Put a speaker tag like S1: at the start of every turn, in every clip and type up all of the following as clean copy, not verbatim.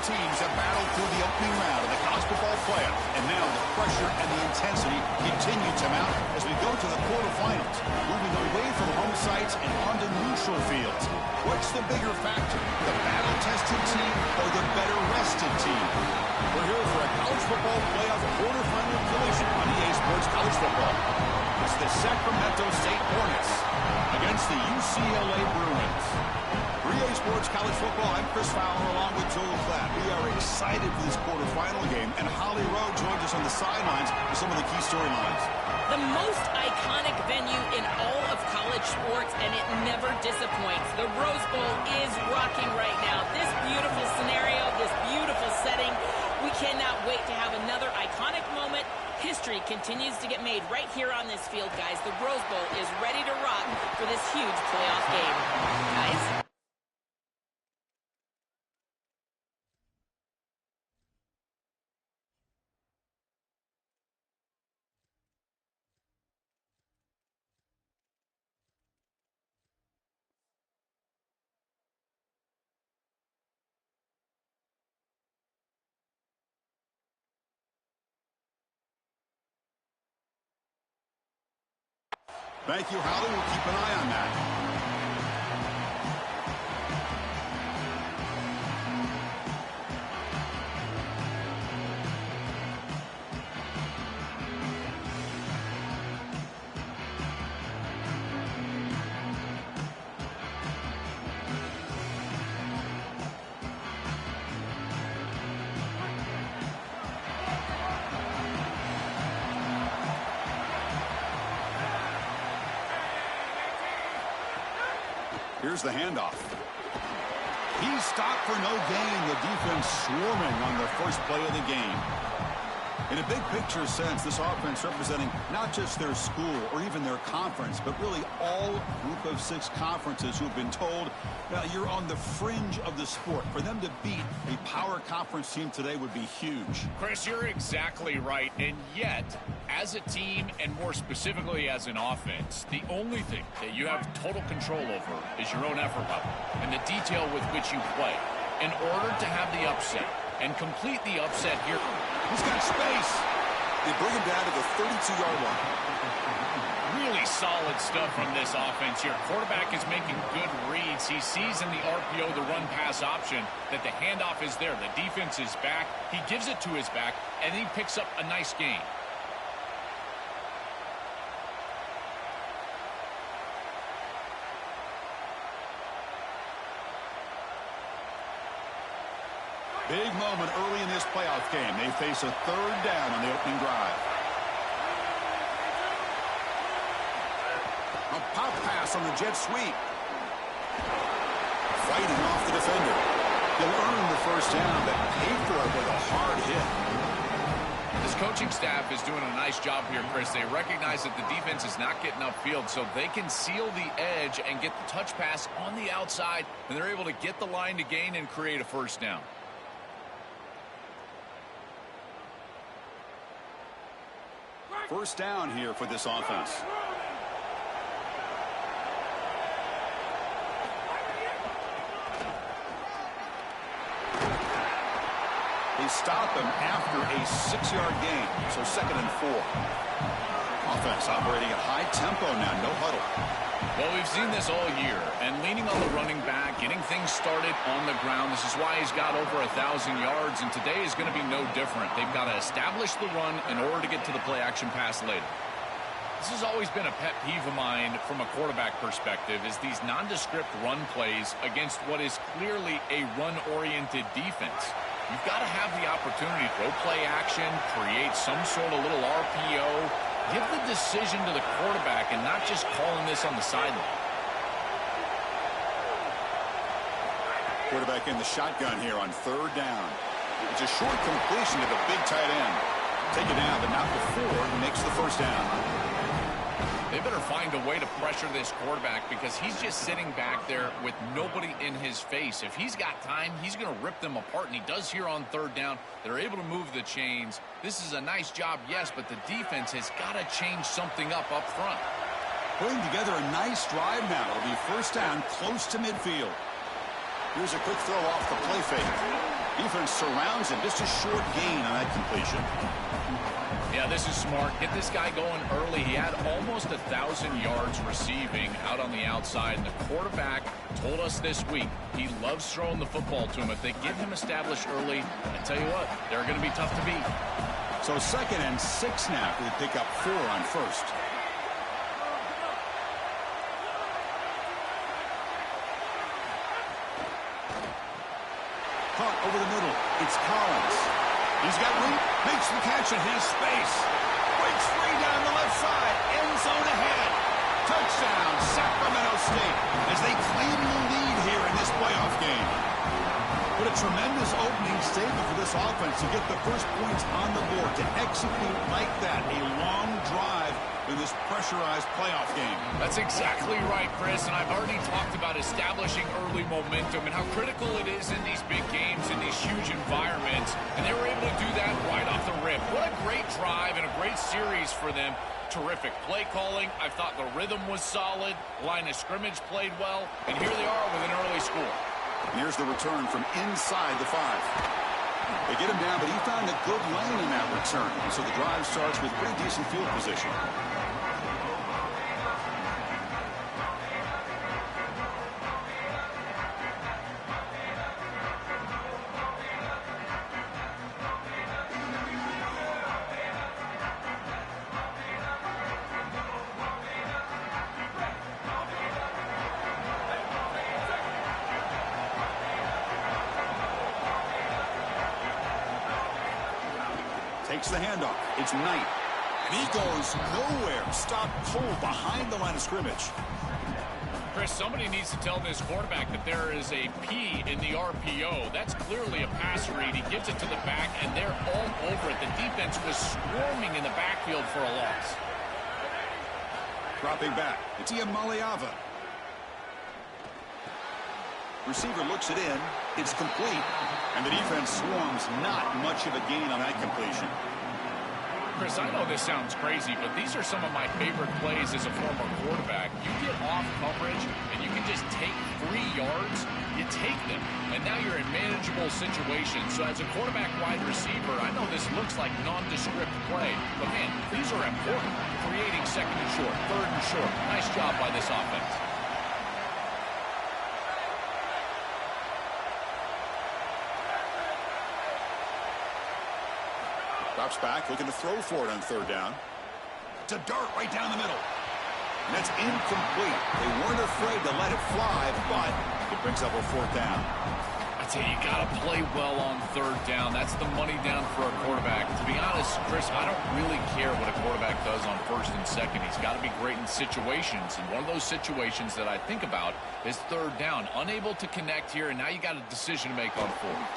S1: teams have battled through the opening round of the college football playoff, and now the pressure and the intensity continue to mount as we go to the quarterfinals, moving away from home sites and onto neutral fields. What's the bigger factor, the battle-tested team or the better-rested team? We're here for a college football playoff quarterfinal collision on EA Sports College Football. It's the Sacramento State Hornets against the UCLA Bruins. For EA Sports College Football, I'm Chris Fowler along with Joel Klatt. We are excited for this quarterfinal game, and Holly Rowe joins us on the sidelines for some of the key storylines.
S2: The most iconic venue in all of college sports, and it never disappoints. The Rose Bowl is rocking right now. This beautiful scenario, this beautiful setting. We cannot wait to have another iconic moment. History continues to get made right here on this field, guys. The Rose Bowl is ready to rock for this huge playoff game. Guys?
S1: Thank you, Holly. We'll keep an eye on that. Here's the handoff. He's stopped for no gain. The defense swarming on the first play of the game. In a big picture sense, this offense representing not just their school or even their conference, but really all group of 6 conferences who have been told, well, you're on the fringe of the sport. For them to beat a power conference team today would be huge.
S3: Chris, you're exactly right. And yet, as a team, and more specifically as an offense, the only thing that you have total control over is your own effort level and the detail with which you play. In order to have the upset and complete the upset here,
S1: he's got space. They bring him down to the 32-yard line.
S3: Really solid stuff from this offense here. Quarterback is making good reads. He sees in the RPO, the run-pass option, that the handoff is there. The defense is back. He gives it to his back, and he picks up a nice gain.
S1: Big moment early in this playoff game. They face a third down on the opening drive. A pop pass on the jet sweep. Fighting off the defender. He'll earn the first down, but paid for it with a hard hit.
S3: This coaching staff is doing a nice job here, Chris. They recognize that the defense is not getting upfield, so they can seal the edge and get the touch pass on the outside, and they're able to get the line to gain and create a first down.
S1: First down here for this offense. They stop him after a 6-yard gain, so 2nd and 4. Offense operating at high tempo now, no huddle.
S3: Well, we've seen this all year, and leaning on the running back, getting things started on the ground. This is why he's got over 1,000 yards, and today is going to be no different. They've got to establish the run in order to get to the play-action pass later. This has always been a pet peeve of mine from a quarterback perspective, is these nondescript run plays against what is clearly a run-oriented defense. You've got to have the opportunity to throw play action, create some sort of little RPO, give the decision to the quarterback and not just calling this on the sideline.
S1: Quarterback in the shotgun here on third down. It's a short completion to the big tight end. Take it down, but not before he makes the first down.
S3: They better find a way to pressure this quarterback because he's just sitting back there with nobody in his face. If he's got time, he's going to rip them apart, and he does here on third down. They're able to move the chains. This is a nice job, yes, but the defense has got to change something up front.
S1: Putting together a nice drive now. It'll be first down close to midfield. Here's a quick throw off the play fake. Defense surrounds him. Just a short gain on that completion.
S3: Yeah, this is smart. Get this guy going early. He had almost 1,000 yards receiving out on the outside. And the quarterback told us this week he loves throwing the football to him. If they get him established early, I tell you what, they're going to be tough to beat.
S1: So 2nd and 6 now. We pick up 4 on first. Caught over the middle. It's Collins. He's got room. Makes the catch in his space. Breaks free down the left side. End zone ahead. Touchdown, Sacramento State, as they claim the lead here in this playoff game. What a tremendous opening statement for this offense to get the first points on the board, to execute like that, a long drive in this pressurized playoff game.
S3: That's exactly right, Chris, and I've already talked about establishing early momentum and how critical it is in these big games, in these huge environments, and they were able to do that right off the rip. What a great drive and a great series for them. Terrific play calling. I thought the rhythm was solid. Line of scrimmage played well, and here they are with an early score.
S1: Here's the return from inside the 5. They get him down, but he found a good lane in that return. So the drive starts with pretty decent field position. Takes the handoff. It's Knight. And he goes nowhere. Stopped cold behind the line of scrimmage.
S3: Chris, somebody needs to tell this quarterback that there is a P in the RPO. That's clearly a pass read. He gives it to the back, and they're all over it. The defense was swarming in the backfield for a loss.
S1: Dropping back. It's Iamaleava. Receiver looks it in. It's complete. And the defense swarms. Not much of a gain on that completion.
S3: Chris, I know this sounds crazy, but these are some of my favorite plays as a former quarterback. You get off coverage, and you can just take 3 yards. You take them, and now you're in manageable situations. So as a quarterback wide receiver, I know this looks like nondescript play, but man, these are important. Creating 2nd and short, 3rd and short. Nice job by this offense.
S1: Drops back, looking to throw for it on 3rd down. It's a dart right down the middle. And that's incomplete. They weren't afraid to let it fly, but it brings up a 4th down.
S3: I tell you, you got to play well on 3rd down. That's the money down for a quarterback. To be honest, Chris, I don't really care what a quarterback does on 1st and 2nd. He's got to be great in situations. And one of those situations that I think about is 3rd down. Unable to connect here, and now you got a decision to make on 4th.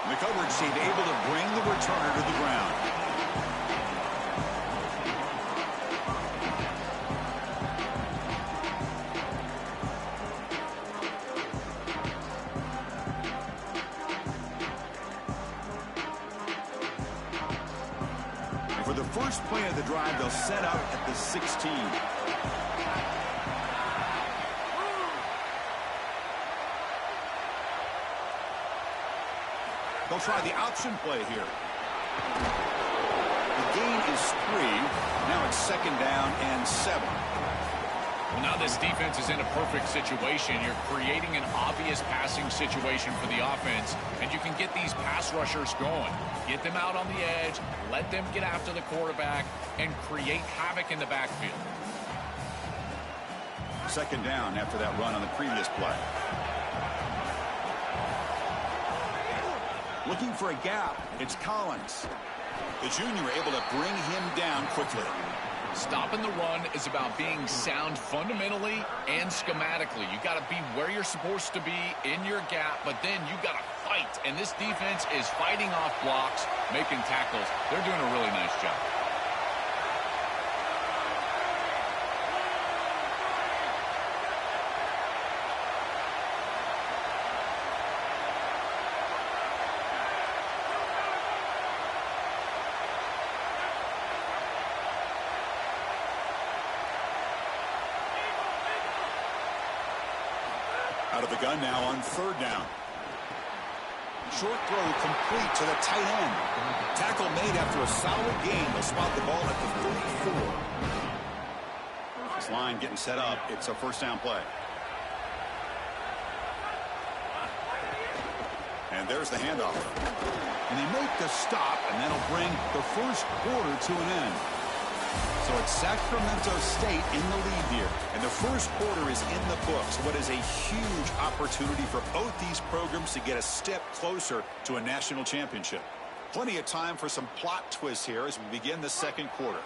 S1: The coverage team able to bring the returner to the ground. And for the first play of the drive, they'll set up at the 16. They'll try the option play here. The gain is 3. Now it's 2nd down and 7.
S3: Well, now this defense is in a perfect situation. You're creating an obvious passing situation for the offense, and you can get these pass rushers going. Get them out on the edge, let them get after the quarterback, and create havoc in the backfield.
S1: 2nd down after that run on the previous play. Looking for a gap. It's Collins. The junior able to bring him down quickly.
S3: Stopping the run is about being sound fundamentally and schematically. You got to be where you're supposed to be in your gap, but then you got to fight. And this defense is fighting off blocks, making tackles. They're doing a really nice job.
S1: Out of the gun now on 3rd down. Short throw complete to the tight end. Tackle made after a solid gain. They'll spot the ball at the 34. This line getting set up. It's a first down play. And there's the handoff. And they make the stop, and that'll bring the first quarter to an end. So it's Sacramento State in the lead here. And the first quarter is in the books. What is a huge opportunity for both these programs to get a step closer to a national championship. Plenty of time for some plot twists here as we begin the second quarter.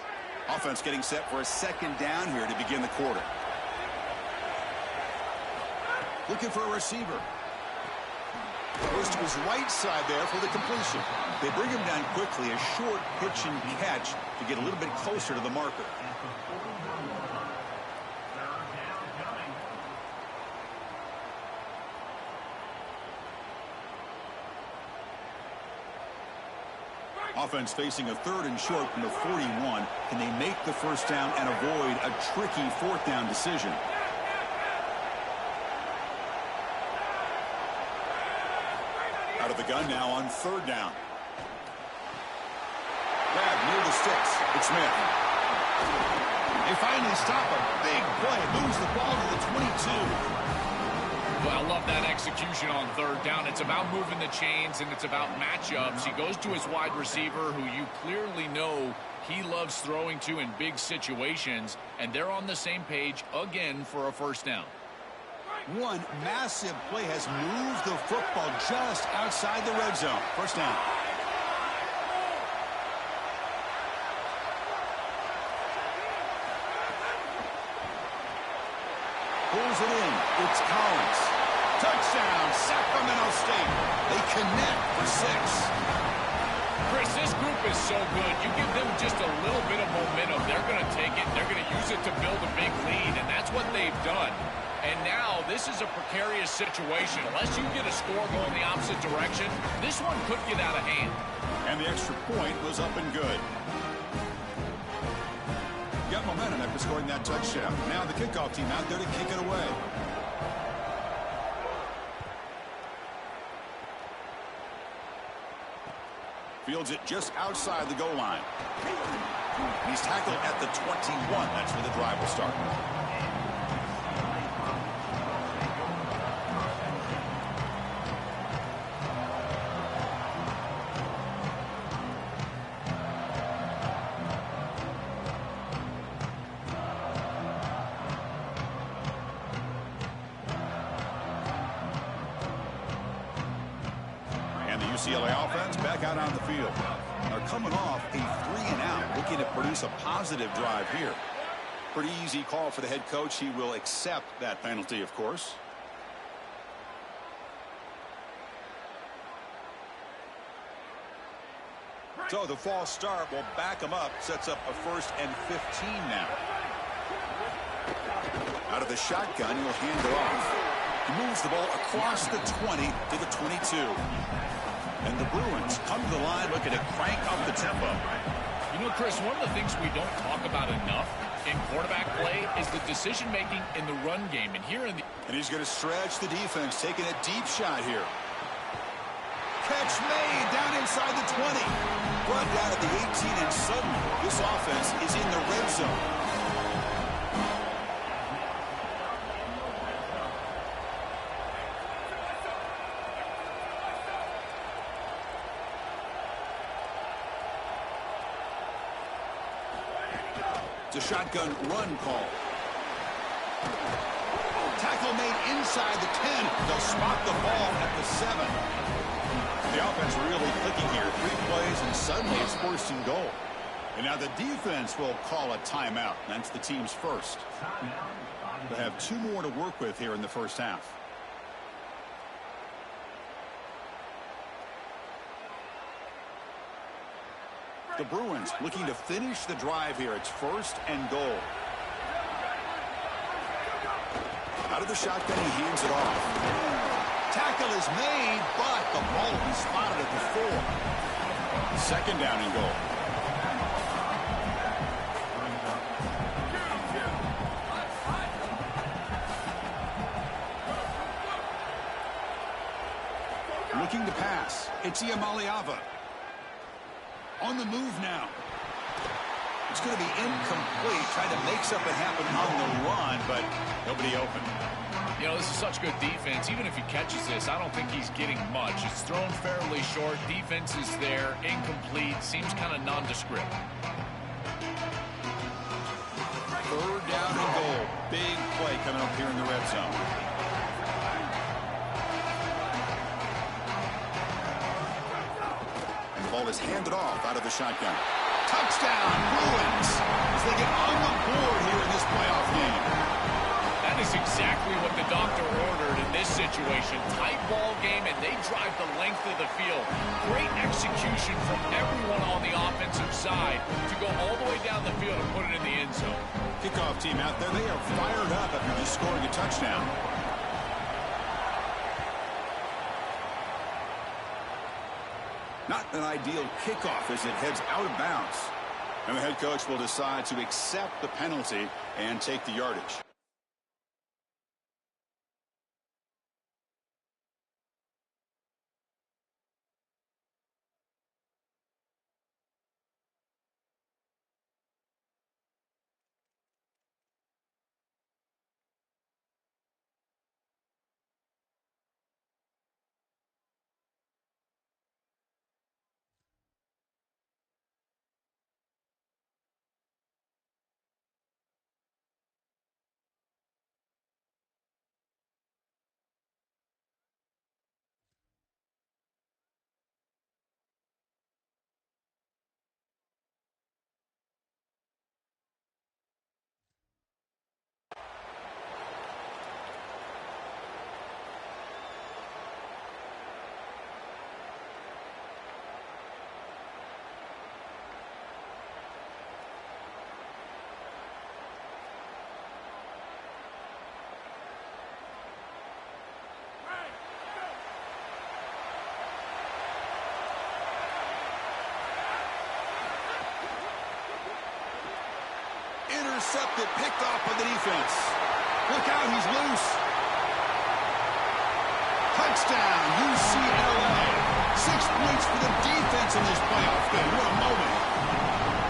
S1: Offense getting set for a second down here to begin the quarter. Looking for a receiver. Goes to his right side there for the completion. They bring him down quickly, a short pitch and catch to get a little bit closer to the marker. Offense facing a third and short from the 41. Can they make the first down and avoid a tricky fourth down decision? Out of the gun now on third down. Grab near the sticks. It's Smith. They finally stop a big play. Moves the ball to the 22.
S3: Well, I love that execution on third down. It's about moving the chains, and it's about matchups. He goes to his wide receiver, who you clearly know he loves throwing to in big situations, and they're on the same page again for a first down.
S1: One massive play has moved the football just outside the red zone. First down. Pulls it in. It's Collins. Touchdown, Sacramento State. They connect for 6.
S3: Chris, this group is so good. You give them just a little bit of momentum, they're going to take it. They're going to use it to build a big lead, and that's what they've done. And now this is a precarious situation. Unless you get a score going the opposite direction, this one could get out of hand.
S1: And the extra point was up and good. Got momentum after scoring that touchdown. Now the kickoff team out there to kick it away. Fields it just outside the goal line. He's tackled at the 21. That's where the drive will start. UCLA offense back out on the field. They're coming off a 3-and-out, looking to produce a positive drive here. Pretty easy call for the head coach. He will accept that penalty, of course. So the false start will back him up. Sets up a 1st and 15 now. Out of the shotgun, he'll hand it off. He moves the ball across the 20 to the 22. And the Bruins come to the line looking to crank up the tempo.
S3: You know, Chris, one of the things we don't talk about enough in quarterback play is the decision-making in the run game. And here in the...
S1: And he's going to stretch the defense, taking a deep shot here. Catch made down inside the 20. Brought down at the 18, and suddenly this offense is in the red zone. It's a shotgun run call. Tackle made inside the 10. They'll spot the ball at the 7. The offense really clicking here. 3 plays, and suddenly it's 1st and goal. And now the defense will call a timeout. That's the team's first. They'll have 2 more to work with here in the first half. The Bruins looking to finish the drive here. It's 1st and goal. Out of the shotgun, he hands it off. Tackle is made, but the ball will be spotted at the 4. 2nd down and goal. Looking to pass. It's Iamaleava. On the move now. It's going to be incomplete. Trying to make something happen on the run, but nobody open.
S3: You know, this is such good defense. Even if he catches this, I don't think he's getting much. It's thrown fairly short. Defense is there. Incomplete. Seems kind of nondescript.
S1: Third down and goal. Big play coming up here in the red zone. And the ball is handed off out of the shotgun. Touchdown, Bruins, as they get on the board here in this playoff game.
S3: That is exactly what the doctor ordered in this situation. Tight ball game, and they drive the length of the field. Great execution from everyone on the offensive side to go all the way down the field and put it in the end zone.
S1: Kickoff team out there, they are fired up after just scoring a touchdown. Not an ideal kickoff as it heads out of bounds. And the head coach will decide to accept the penalty and take the yardage. Intercepted, picked off by the defense. Look out, he's loose. Touchdown, UCLA. 6 points for the defense in this playoff game. What a moment.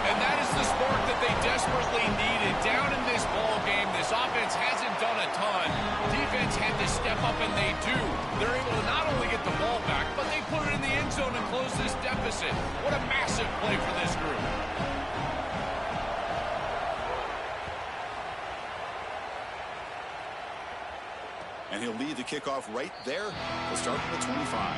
S3: And that is the spark that they desperately needed. Down in this ball game, this offense hasn't done a ton. Defense had to step up, and they do. They're able to not only get the ball back, but they put it in the end zone and close this deficit. What a massive play for this group.
S1: And he'll lead the kickoff right there. We'll start from the 25.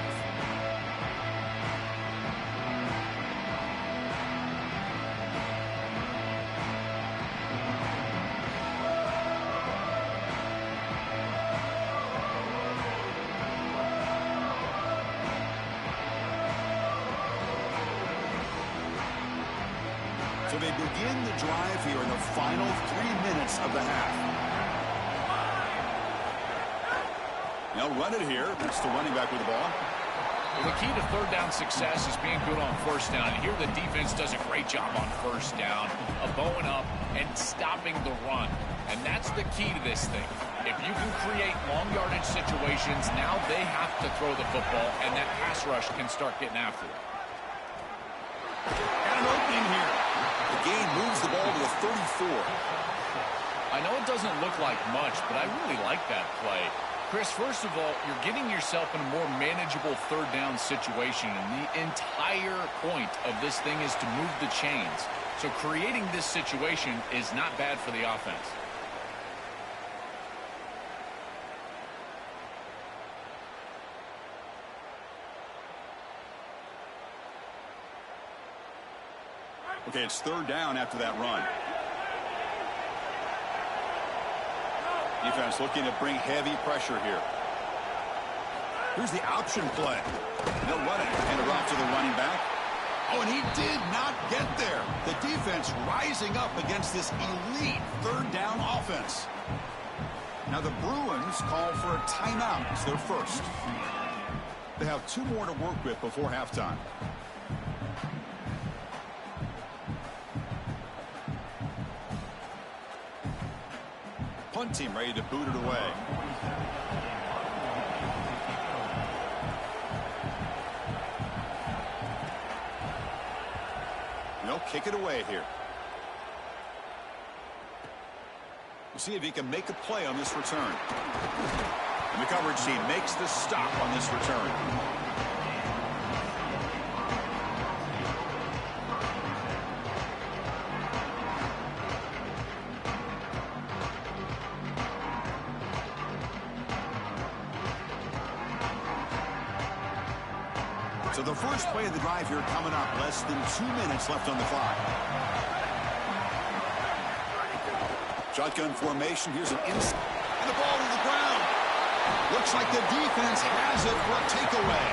S1: So they begin the drive here in the final 3 minutes of the half. They'll run it here. That's the running back with the ball.
S3: Well, the key to third down success is being good on first down. And here the defense does a great job on first down of bowing up and stopping the run. And that's the key to this thing. If you can create long yardage situations, now they have to throw the football, and that pass rush can start getting after it.
S1: And an opening here. The game moves the ball to the 34.
S3: I know it doesn't look like much, but I really like that play. Chris, first of all, you're getting yourself in a more manageable third down situation, and the entire point of this thing is to move the chains. So creating this situation is not bad for the offense.
S1: Okay, it's third down after that run. Defense looking to bring heavy pressure here. Here's the option play. They'll run it. Hand it off to the running back. Oh, and he did not get there. The defense rising up against this elite third down offense. Now the Bruins call for a timeout. It's their first. They have 2 more to work with before halftime. Punt team ready to boot it away. They'll kick it away here. We'll see if he can make a play on this return. And the coverage team makes the stop on this return. So the first play of the drive here coming up. Less than 2 minutes left on the clock. Shotgun formation. Here's an inside. And the ball to the ground. Looks like the defense has it for a takeaway.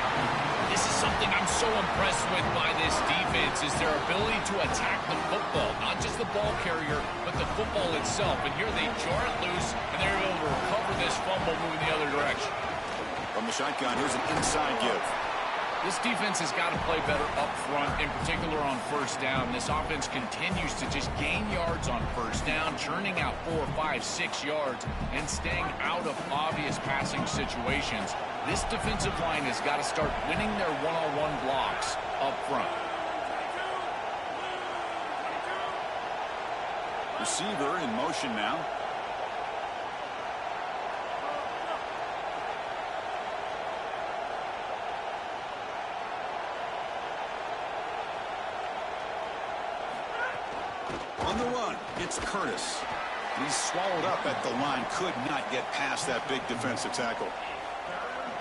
S3: This is something I'm so impressed with by this defense, is their ability to attack the football. Not just the ball carrier, but the football itself. And here they jar it loose, and they're able to recover this fumble moving the other direction.
S1: From the shotgun, here's an inside give.
S3: This defense has got to play better up front, in particular on first down. This offense continues to just gain yards on first down, churning out 4, 5, 6 yards, and staying out of obvious passing situations. This defensive line has got to start winning their one-on-one blocks up front.
S1: Receiver in motion now. On the run, it's Curtis. He's swallowed up at the line. Could not get past that big defensive tackle.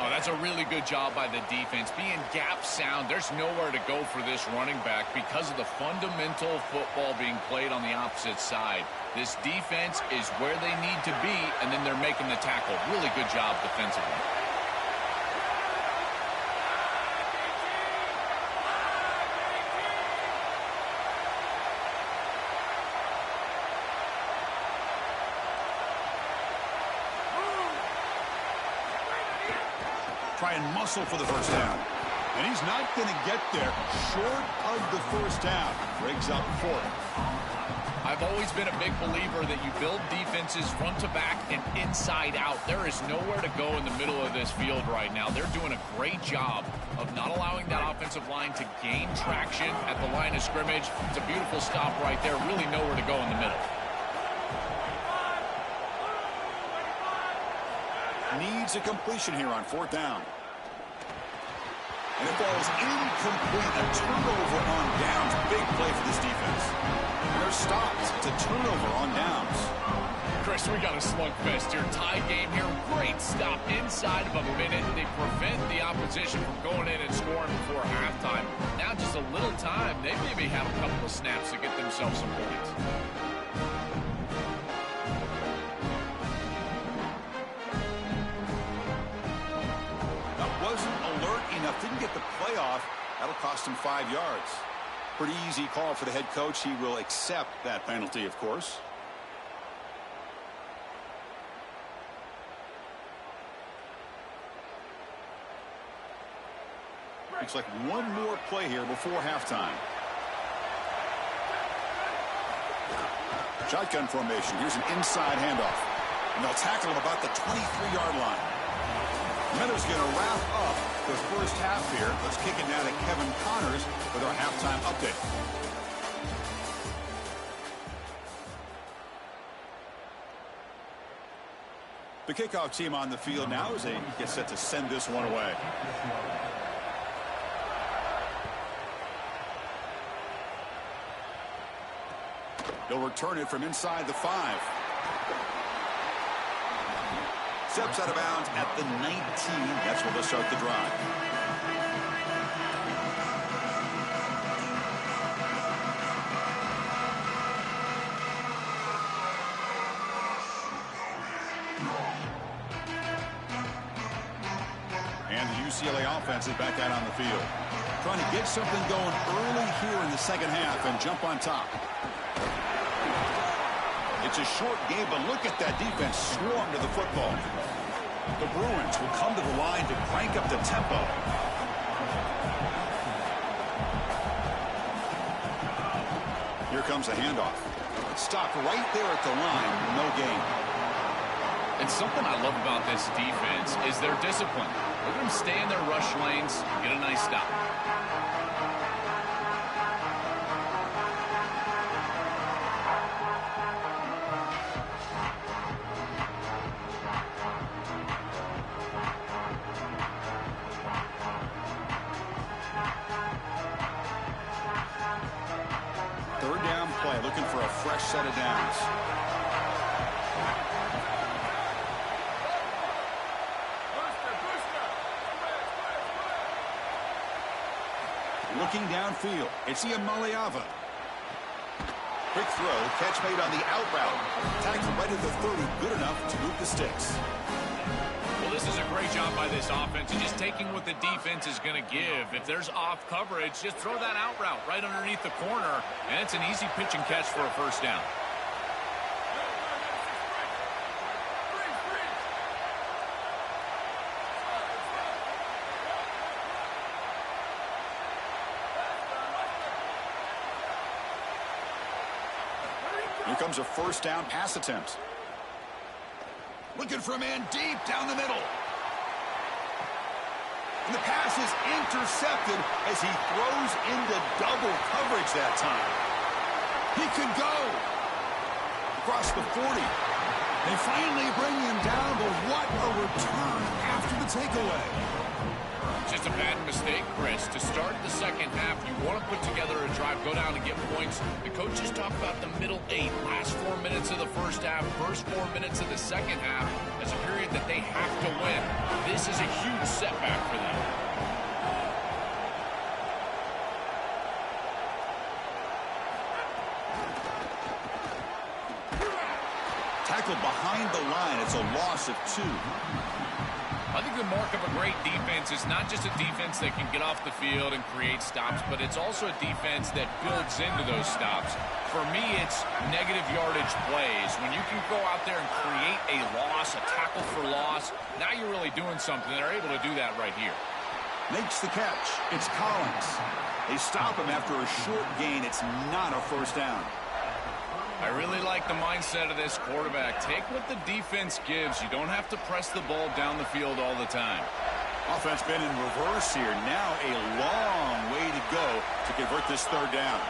S3: Oh, that's a really good job by the defense. Being gap sound, there's nowhere to go for this running back because of the fundamental football being played on the opposite side. This defense is where they need to be, and then they're making the tackle. Really good job defensively.
S1: Try and muscle for the first down. And he's not going to get there short of the first down. Briggs up 4.
S3: I've always been a big believer that you build defenses front to back and inside out. There is nowhere to go in the middle of this field right now. They're doing a great job of not allowing that offensive line to gain traction at the line of scrimmage. It's a beautiful stop right there. Really nowhere to go in the middle.
S1: Needs a completion here on 4th down. And it falls incomplete. A turnover on downs. Big play for this defense. And they're stopped. It's a turnover on downs.
S3: Chris, we got a slugfest here. Tie game here. Great stop inside of a minute. They prevent the opposition from going in and scoring before halftime. Now just a little time. They maybe have a couple of snaps to get themselves some points.
S1: Didn't get the playoff. That'll cost him 5 yards. Pretty easy call for the head coach. He will accept that penalty, of course. Looks like one more play here before halftime. Shotgun formation. Here's an inside handoff. And they'll tackle him about the 23-yard line. Miller's going to wrap up the first half here. Let's kick it now to Kevin Connors with our halftime update. The kickoff team on the field now as they get set to send this one away. They'll return it from inside the 5. Steps out of bounds at the 19. That's where they'll start the drive. And the UCLA offense is back out on the field. Trying to get something going early here in the second half and jump on top. It's a short game, but look at that defense swarm to the football. The Bruins will come to the line to crank up the tempo. Here comes a handoff. Stopped right there at the line. No gain.
S3: And something I love about this defense is their discipline. Look at them stay in their rush lanes, get a nice stop.
S1: looking for a fresh set of downs. Looking downfield, it's Iamaleava. Quick throw, catch made on the out route. Tackled right at the 30, good enough to move the sticks.
S3: Well, this is a great job by this offense, just taking what the defense is going to give. If there's off coverage, just throw that out route right underneath the corner, and it's an easy pitch and catch for a first down.
S1: Here comes a first down pass attempt. Looking for a man deep down the middle. And the pass is intercepted as he throws into double coverage that time. He could go across the 40. They finally bring him down, but what a return after the takeaway.
S3: Just a bad mistake, Chris. To start the second half, you want to put together a drive, go down and get points. The coaches talk about the middle 8, last 4 minutes of the first half, first 4 minutes of the second half as a period that they have to win. This is a huge setback for them.
S1: Tackled behind the line. It's a loss of 2.
S3: I think the mark of a great defense is not just a defense that can get off the field and create stops, but it's also a defense that builds into those stops. For me, it's negative yardage plays. When you can go out there and create a loss, a tackle for loss, now you're really doing something. They're able to do that right here.
S1: Makes the catch. It's Collins. They stop him after a short gain. It's not a first down.
S3: I really like the mindset of this quarterback. Take what the defense gives. You don't have to press the ball down the field all the time.
S1: Offense been in reverse here. Now a long way to go to convert this third down.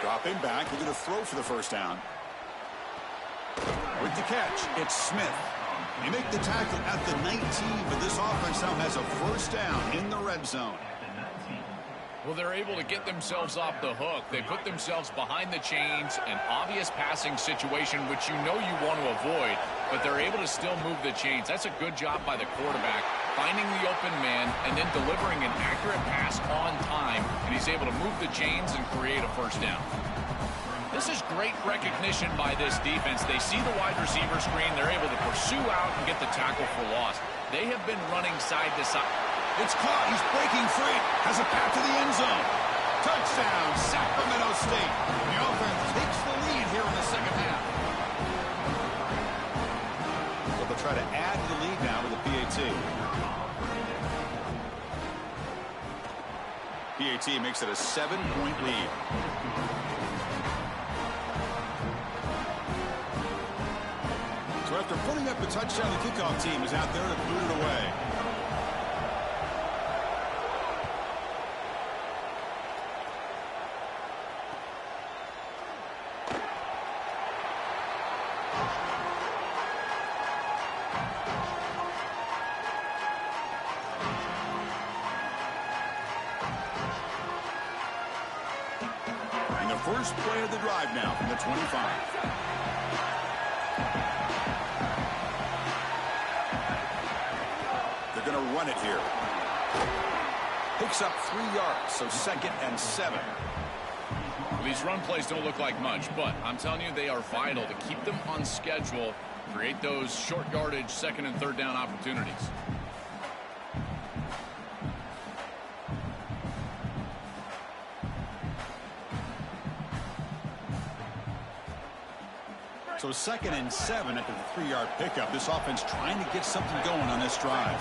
S1: Dropping back, looking to throw for the first down. With the catch, it's Smith. They make the tackle at the 19, but this offense now has a first down in the red zone.
S3: Well, they're able to get themselves off the hook. They put themselves behind the chains, an obvious passing situation, which you know you want to avoid, but they're able to still move the chains. That's a good job by the quarterback, finding the open man and then delivering an accurate pass on time, and he's able to move the chains and create a first down. This is great recognition by this defense. They see the wide receiver screen. They're able to pursue out and get the tackle for loss. They have been running side to side.
S1: It's caught. He's breaking free. Has a path to the end zone. Touchdown, Sacramento State. The offense takes the lead here in the second half. So they'll try to add to the lead now with a PAT. PAT makes it a 7-point lead. So after putting up a touchdown, the kickoff team is out there to boot it away. And the first play of the drive now from the 25. Going to run it here. Picks up 3 yards, so 2nd and 7.
S3: Well, these run plays don't look like much, but I'm telling you they are vital to keep them on schedule, create those short yardage 2nd and 3rd down opportunities.
S1: So 2nd and 7 after the 3-yard pickup. This offense trying to get something going on this drive.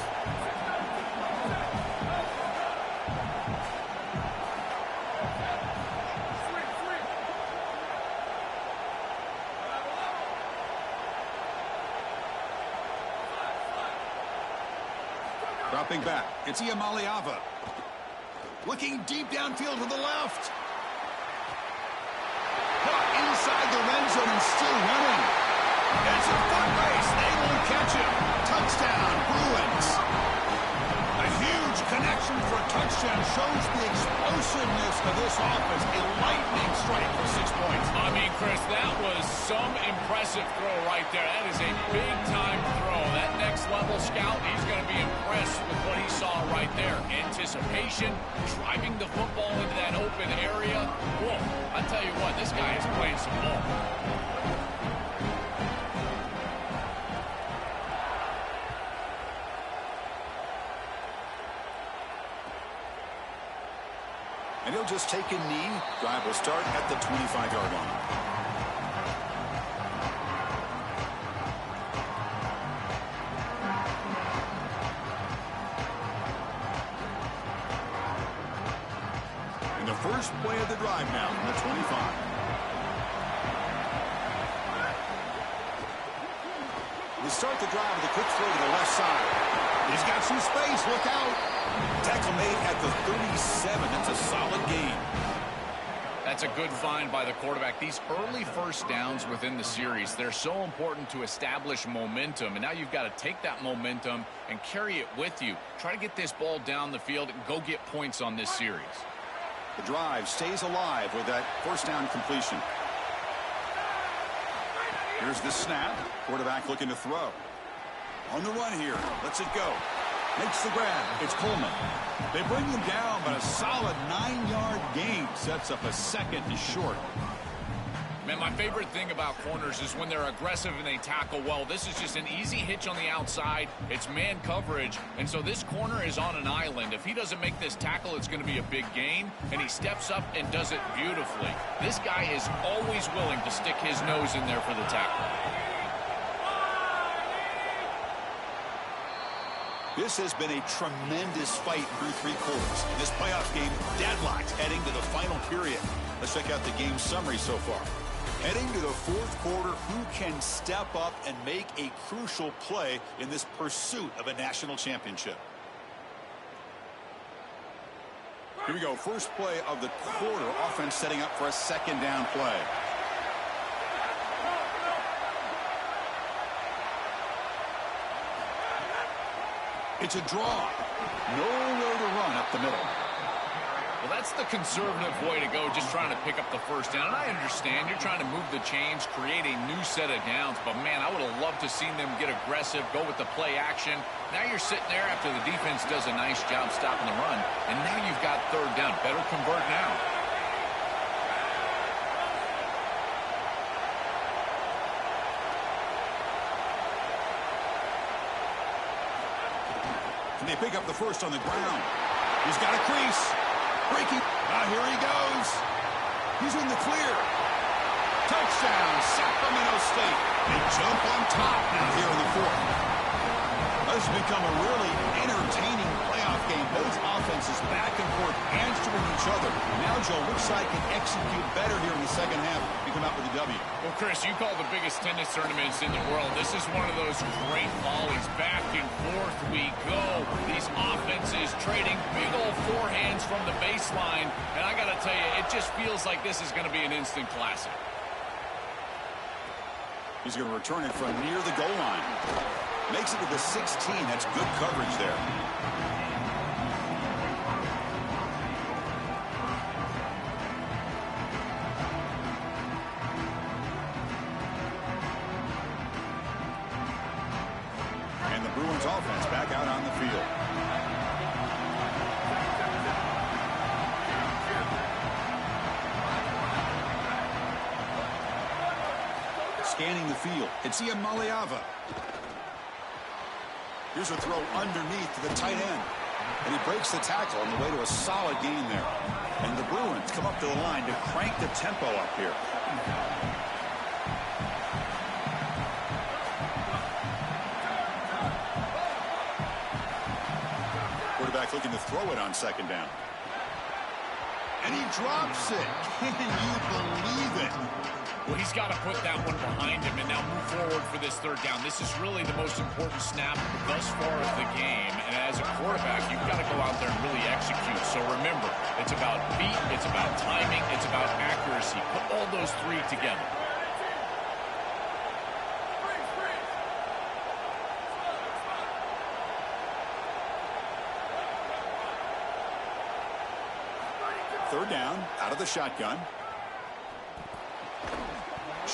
S1: Dropping back, it's Iamaleava. Looking deep downfield to the left. Inside the red zone and still running. It's a foot race. They won't catch him. Touchdown, Bruins.
S3: Impressive throw right there. That is a big-time throw. That next level scout, he's going to be impressed with what he saw right there. Anticipation, driving the football into that open area. Whoa, I tell you what, this guy is playing some ball.
S1: And he'll just take a knee. Drive will start at the 25-yard line. First play of the drive now from the 25. We start the drive with a quick throw to the left side. He's got some space. Look out. Tackle made at the 37. That's a solid gain.
S3: That's a good find by the quarterback. These early first downs within the series, they're so important to establish momentum. And now you've got to take that momentum and carry it with you. Try to get this ball down the field and go get points on this series.
S1: The drive stays alive with that first down completion. Here's the snap. Quarterback looking to throw. On the run here. Lets it go. Makes the grab. It's Coleman. They bring him down, but a solid 9-yard gain sets up a second and short.
S3: Man, my favorite thing about corners is when they're aggressive and they tackle well. This is just an easy hitch on the outside. It's man coverage, and so this corner is on an island. If he doesn't make this tackle, it's going to be a big gain, and he steps up and does it beautifully. This guy is always willing to stick his nose in there for the tackle.
S1: This has been a tremendous fight through 3 quarters. This playoff game deadlocked heading to the final period. Let's check out the game summary so far. Heading to the 4th quarter, who can step up and make a crucial play in this pursuit of a national championship? Here we go. First play of the quarter. Offense setting up for a second down play. It's a draw. Nowhere to run up the middle.
S3: Well, that's the conservative way to go, just trying to pick up the first down. And I understand you're trying to move the chains, create a new set of downs. But, man, I would have loved to seen them get aggressive, go with the play action. Now you're sitting there after the defense does a nice job stopping the run. And now you've got 3rd down. Better convert now.
S1: Can they pick up the first on the ground? He's got a crease. Breaking. Here he goes. He's in the clear. Touchdown, Sacramento State. They jump on top now here in the 4th. This has become a really entertaining playoff game. Both offenses back and forth answering each other. Now, Joe, which side can execute better here in the second half and come out with a W?
S3: Well, Chris, you call the biggest tennis tournaments in the world. This is one of those great volleys. Back and forth we go. These offenses trading big old forehands from the baseline. And I got to tell you, it just feels like this is going to be an instant classic.
S1: He's going to return it from near the goal line. Makes it to the 16. That's good coverage there. And the Bruins offense back out on the field. Scanning the field. It's Ian Maliava. Here's a throw underneath to the tight end. And he breaks the tackle on the way to a solid gain there. And the Bruins come up to the line to crank the tempo up here. Quarterback looking to throw it on second down. And he drops it. Can you believe it?
S3: Well, he's got to put that one behind him and now move forward for this 3rd down. This is really the most important snap thus far of the game. And as a quarterback, you've got to go out there and really execute. So remember, it's about feet, it's about timing, it's about accuracy. Put all those 3 together. Third down, out of the shotgun.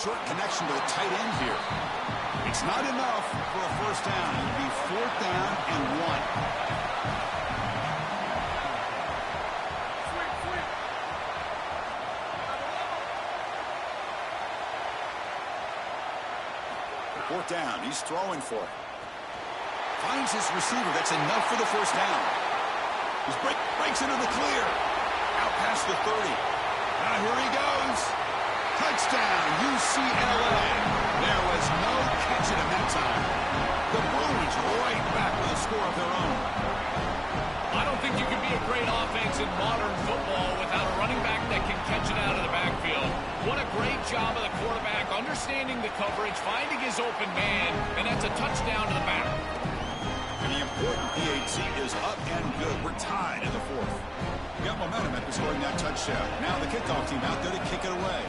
S1: short connection to the tight end here. It's not enough for a first down. It'll be 4th down and 1. Fourth down. He's throwing for it. Finds his receiver. That's enough for the first down. He breaks into the clear. Out past the 30. Now here he goes. Touchdown, UCLA. There was no catching him that time. The Bruins right back with a score of their own.
S3: I don't think you can be a great offense in modern football without a running back that can catch it out of the backfield. What a great job of the quarterback understanding the coverage, finding his open man, and that's a touchdown to the back.
S1: And the important PAT is up and good. We're tied in the 4th. We got momentum after scoring that touchdown. Now the kickoff team out there to kick it away.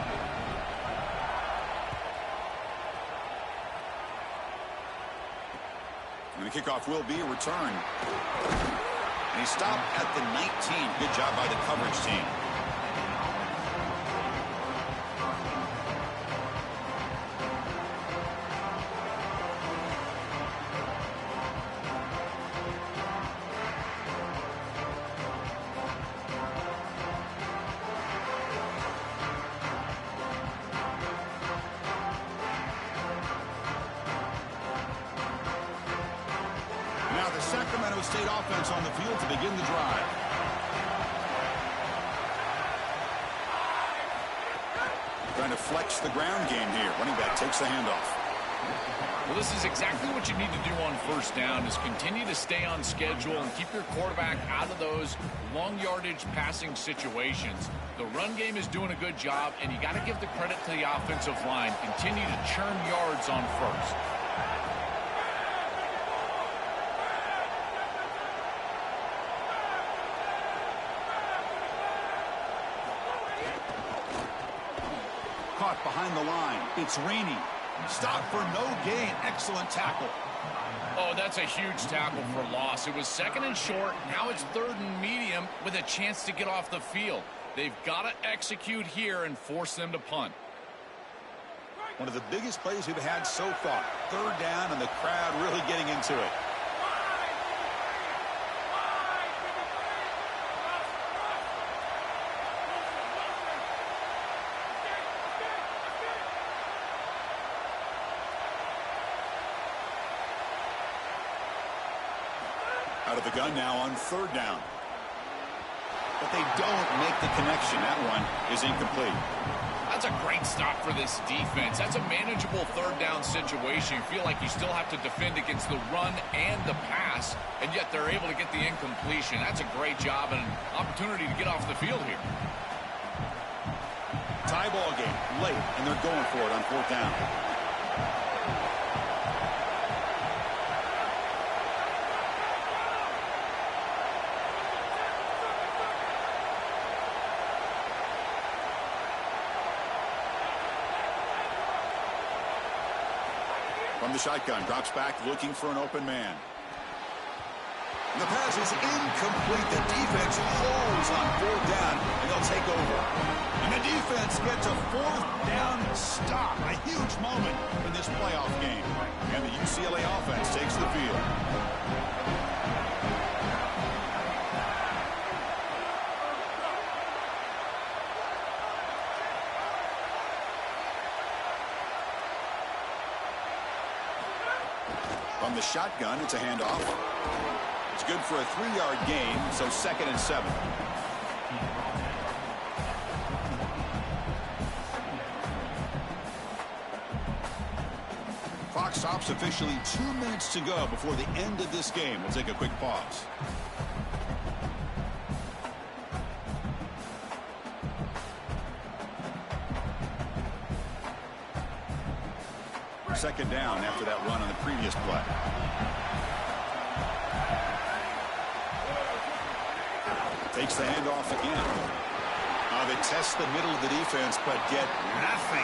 S1: And the kickoff will be a return. And he stopped at the 19. Good job by the coverage team. Now the Sacramento State offense on the field to begin the drive. Trying to flex the ground game here. Running back takes the handoff.
S3: Well, this is exactly what you need to do on first down is continue to stay on schedule and keep your quarterback out of those long yardage passing situations. The run game is doing a good job, and you got to give the credit to the offensive line. Continue to churn yards on first.
S1: Caught behind the line. It's Rainey. Stop for no gain. Excellent tackle.
S3: Oh, that's a huge tackle for loss. It was 2nd and short. Now it's 3rd and medium with a chance to get off the field. They've got to execute here and force them to punt.
S1: One of the biggest plays we've had so far. 3rd down and the crowd really getting into it. Out of the gun now on 3rd down. But they don't make the connection. That one is incomplete.
S3: That's a great stop for this defense. That's a manageable 3rd down situation. You feel like you still have to defend against the run and the pass, and yet they're able to get the incompletion. That's a great job and an opportunity to get off the field here.
S1: Tie ball game late, and they're going for it on 4th down. From the shotgun, drops back, looking for an open man. And the pass is incomplete. The defense holds on 4th down, and they'll take over. And the defense gets a 4th down stop. A huge moment in this playoff game. And the UCLA offense takes the field. From the shotgun, it's a handoff. It's good for a 3-yard gain, so 2nd and 7. Clock stops officially 2 minutes to go before the end of this game. We'll take a quick pause. Second down after that run on the previous play. Takes the handoff again. They test the middle of the defense, but get nothing.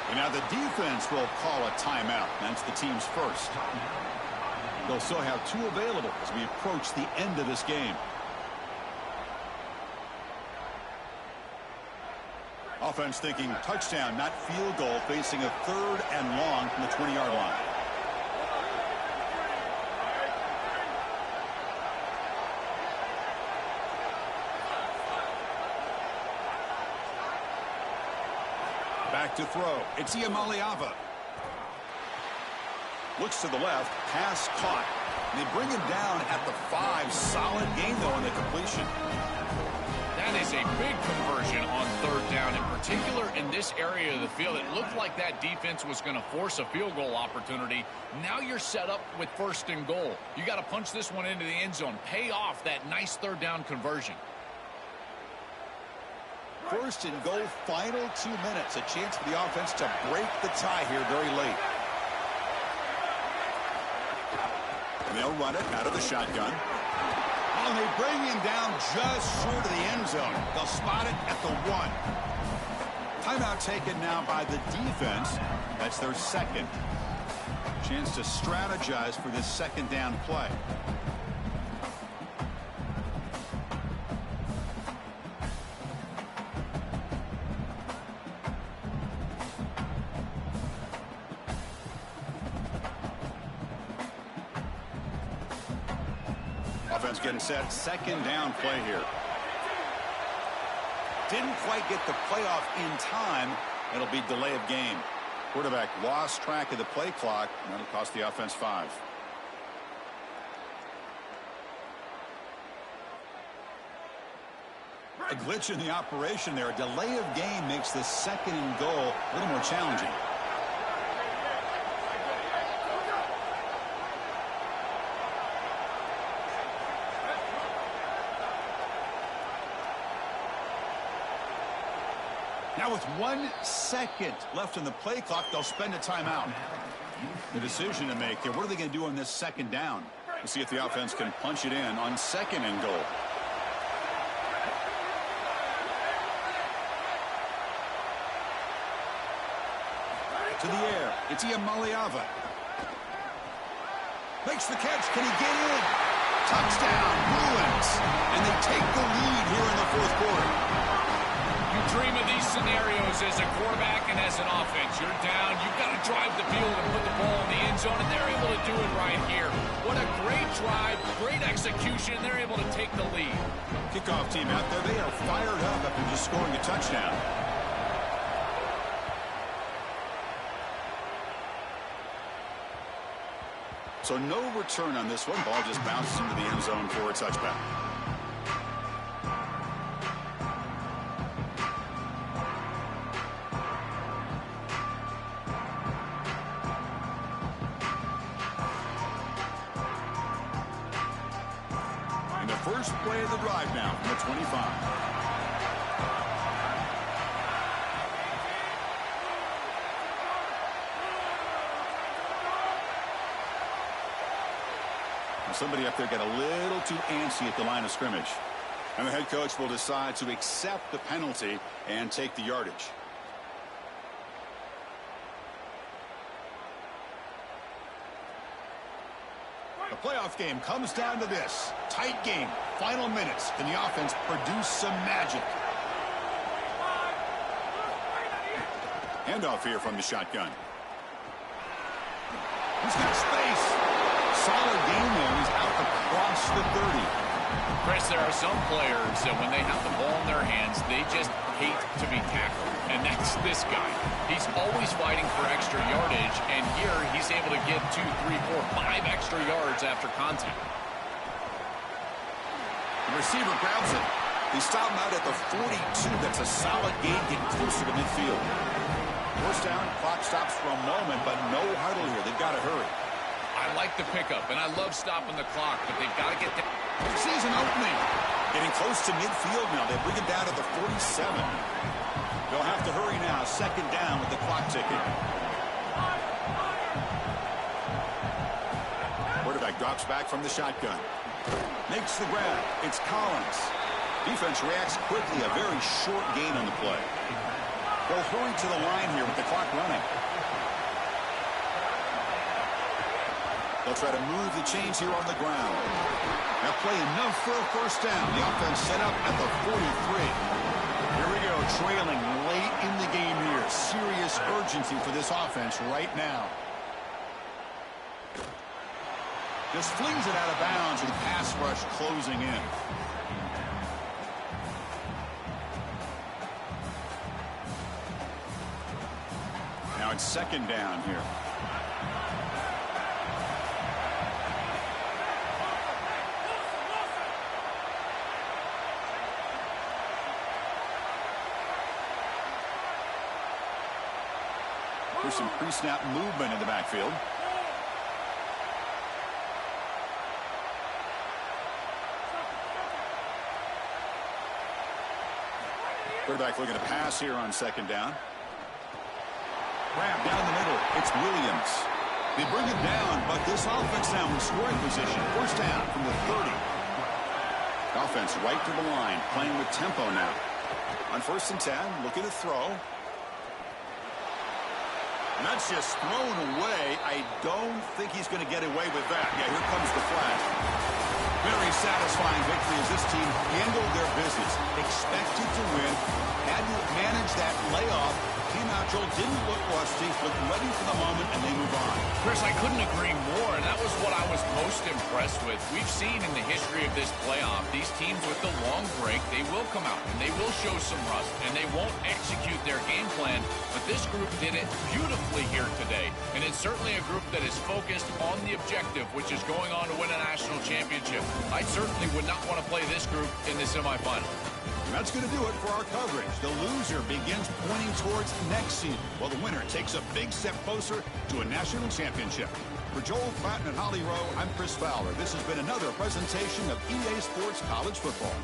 S1: And now the defense will call a timeout. That's the team's first. They'll still have 2 available as we approach the end of this game. Offense thinking touchdown, not field goal, facing a 3rd and long from the 20-yard line. Back to throw. It's Iamaleava. Looks to the left. Pass caught. They bring him down at the 5. Solid game, though, on the completion.
S3: That is a big conversion on 3rd down, in particular in this area of the field. It looked like that defense was going to force a field goal opportunity. Now you're set up with 1st and goal. You got to punch this one into the end zone. Pay off that nice 3rd down conversion.
S1: 1st and goal, final 2 minutes. A chance for the offense to break the tie here very late. And they'll run it out of the shotgun. Oh, they bring him down just short of the end zone. They'll spot it at the 1. Timeout taken now by the defense. That's their 2nd. Chance to strategize for this 2nd down play. Offense getting set. 2nd down play here. Didn't quite get the playoff in time. It'll be delay of game. Quarterback lost track of the play clock. That'll cost the offense 5. A glitch in the operation there. A delay of game makes the 2nd and goal a little more challenging. Now with 1 second left in the play clock, they'll spend a timeout. The decision to make here, what are they going to do on this 2nd down? We'll see if the offense can punch it in on 2nd and goal. To the air, it's Iamaleava. Makes the catch, can he get in? Touchdown, Bruins! And they take the lead here in the 4th quarter.
S3: You dream of these scenarios as a quarterback and as an offense. You're down. You've got to drive the field and put the ball in the end zone, and they're able to do it right here. What a great drive, great execution. They're able to take the lead.
S1: Kickoff team out there. They are fired up after just scoring a touchdown. So no return on this one. Ball just bounces into the end zone for a touchback. First play of the drive now from the 25. Somebody up there got a little too antsy at the line of scrimmage. And the head coach will decide to accept the penalty and take the yardage. The playoff game comes down to this. Tight game. Final minutes. Can the offense produce some magic? Handoff here from the shotgun. He's got space. Solid game there. He's out across the 30.
S3: Chris, there are some players that when they have the ball in their hands, they just hate to be tackled. And that's this guy. He's always fighting for extra yardage, and here he's able to get 2, 3, 4, 5 extra yards after contact.
S1: The receiver grabs it. They stop him out at the 42. That's a solid gain, getting closer to midfield. First down, clock stops for a moment, but no huddle here. They've got to hurry.
S3: I like the pickup, and I love stopping the clock, but they've got to get the
S1: season opening. Getting close to midfield now. They bring it down to the 47. They'll have to hurry now. 2nd down with the clock ticking. Quarterback drops back from the shotgun. Makes the grab. It's Collins. Defense reacts quickly. A very short gain on the play. They'll hurry to the line here with the clock running. They'll try to move the chains here on the ground. Now play enough for a first down. The offense set up at the 43. Here we go. trailing late in the game here. Serious urgency for this offense right now. Just flings it out of bounds with the pass rush closing in. Now it's second down here. There's some pre-snap movement in the backfield. Quarterback looking to pass here on second down. Grab down the middle. It's Williams. They bring it down, but this offense now in scoring position. First down from the 30. Offense right to the line, playing with tempo now. On 1st and 10, looking to throw. And that's just thrown away. I don't think he's going to get away with that. Yeah, here comes the flag. Very satisfying victory as this team handled their business. Expected to win. Had to manage that layoff. Came out, Joel, didn't look rusty, but ready for the moment, and they move on.
S3: Chris, I couldn't agree more, and that was what I was most impressed with. We've seen in the history of this playoff, these teams with the long break, they will come out, and they will show some rust, and they won't execute their game plan, but this group did it beautifully here today, and it's certainly a group that is focused on the objective, which is going on to win a national championship. I certainly would not want to play this group in the semifinal.
S1: That's going to do it for our coverage. The loser begins pointing towards next season, while the winner takes a big step closer to a national championship. For Joel Patton and Holly Rowe, I'm Chris Fowler. This has been another presentation of EA Sports College Football.